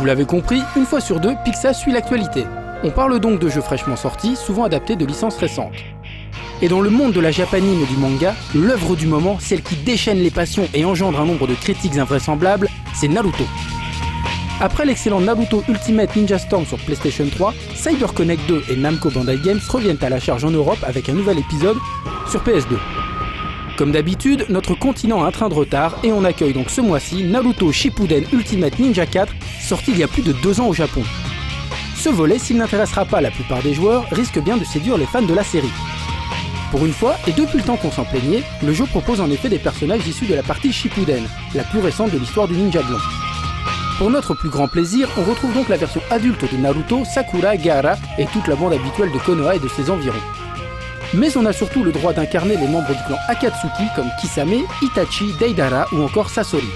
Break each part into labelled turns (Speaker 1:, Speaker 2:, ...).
Speaker 1: Vous l'avez compris, une fois sur deux, Pixar suit l'actualité. On parle donc de jeux fraîchement sortis, souvent adaptés de licences récentes. Et dans le monde de la japanime et du manga, l'œuvre du moment, celle qui déchaîne les passions et engendre un nombre de critiques invraisemblables, c'est Naruto. Après l'excellent Naruto Ultimate Ninja Storm sur PlayStation 3, CyberConnect 2 et Namco Bandai Games reviennent à la charge en Europe avec un nouvel épisode sur PS2. Comme d'habitude, notre continent a un train de retard et on accueille donc ce mois-ci Naruto Shippuden Ultimate Ninja 4, sorti il y a plus de 2 ans au Japon. Ce volet, s'il n'intéressera pas la plupart des joueurs, risque bien de séduire les fans de la série. Pour une fois, et depuis le temps qu'on s'en plaignait, le jeu propose en effet des personnages issus de la partie Shippuden, la plus récente de l'histoire du ninja blanc. Pour notre plus grand plaisir, on retrouve donc la version adulte de Naruto, Sakura, Gaara et toute la bande habituelle de Konoha et de ses environs. Mais on a surtout le droit d'incarner les membres du clan Akatsuki comme Kisame, Itachi, Deidara ou encore Sasori.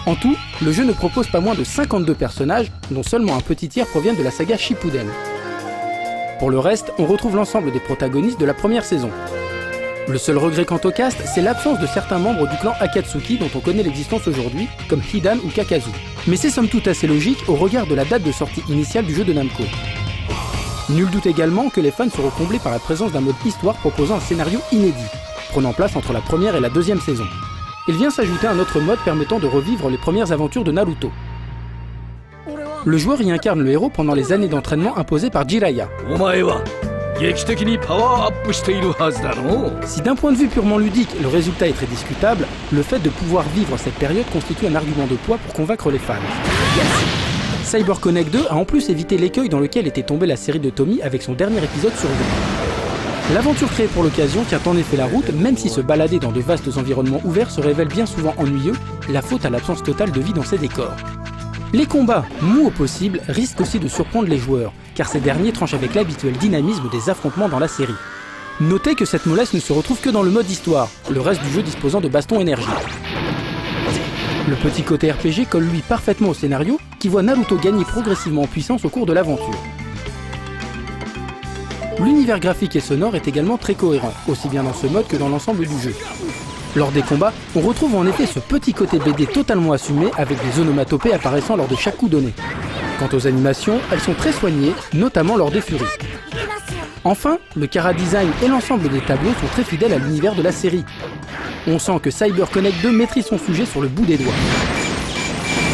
Speaker 1: En tout, le jeu ne propose pas moins de 52 personnages, dont seulement un petit tiers proviennent de la saga Shippuden. Pour le reste, on retrouve l'ensemble des protagonistes de la première saison. Le seul regret quant au cast, c'est l'absence de certains membres du clan Akatsuki dont on connaît l'existence aujourd'hui, comme Hidan ou Kakazu. Mais c'est somme toute assez logique au regard de la date de sortie initiale du jeu de Namco. Nul doute également que les fans seront comblés par la présence d'un mode histoire proposant un scénario inédit, prenant place entre la première et la deuxième saison. Il vient s'ajouter un autre mode permettant de revivre les premières aventures de Naruto. Le joueur y incarne le héros pendant les années d'entraînement imposées par Jiraiya. Si d'un point de vue purement ludique, le résultat est très discutable, le fait de pouvoir vivre cette période constitue un argument de poids pour convaincre les fans. CyberConnect 2 a en plus évité l'écueil dans lequel était tombée la série de Tommy avec son dernier épisode sur Wii. L'aventure créée pour l'occasion tient en effet la route, même si se balader dans de vastes environnements ouverts se révèle bien souvent ennuyeux, la faute à l'absence totale de vie dans ces décors. Les combats, mous au possible, risquent aussi de surprendre les joueurs, car ces derniers tranchent avec l'habituel dynamisme des affrontements dans la série. Notez que cette mollesse ne se retrouve que dans le mode histoire, le reste du jeu disposant de bastons énergie. Le petit côté RPG colle lui parfaitement au scénario, qui voit Naruto gagner progressivement en puissance au cours de l'aventure. L'univers graphique et sonore est également très cohérent, aussi bien dans ce mode que dans l'ensemble du jeu. Lors des combats, on retrouve en effet ce petit côté BD totalement assumé avec des onomatopées apparaissant lors de chaque coup donné. Quant aux animations, elles sont très soignées, notamment lors des furies. Enfin, le chara-design et l'ensemble des tableaux sont très fidèles à l'univers de la série. On sent que CyberConnect 2 maîtrise son sujet sur le bout des doigts.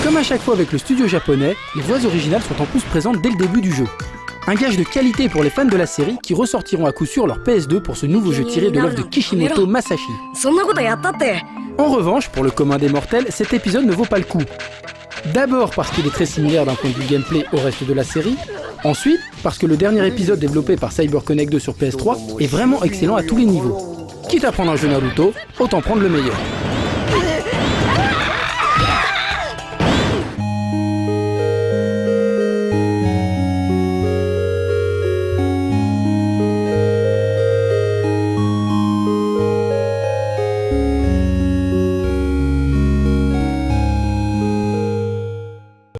Speaker 1: Comme à chaque fois avec le studio japonais, les voix originales sont en plus présentes dès le début du jeu. Un gage de qualité pour les fans de la série qui ressortiront à coup sûr leur PS2 pour ce nouveau jeu tiré de l'œuvre de Kishimoto Masashi. En revanche, pour le commun des mortels, cet épisode ne vaut pas le coup. D'abord parce qu'il est très similaire d'un point de vue gameplay au reste de la série, ensuite parce que le dernier épisode développé par CyberConnect 2 sur PS3 est vraiment excellent à tous les niveaux. Quitte à prendre un jeu Naruto, autant prendre le meilleur.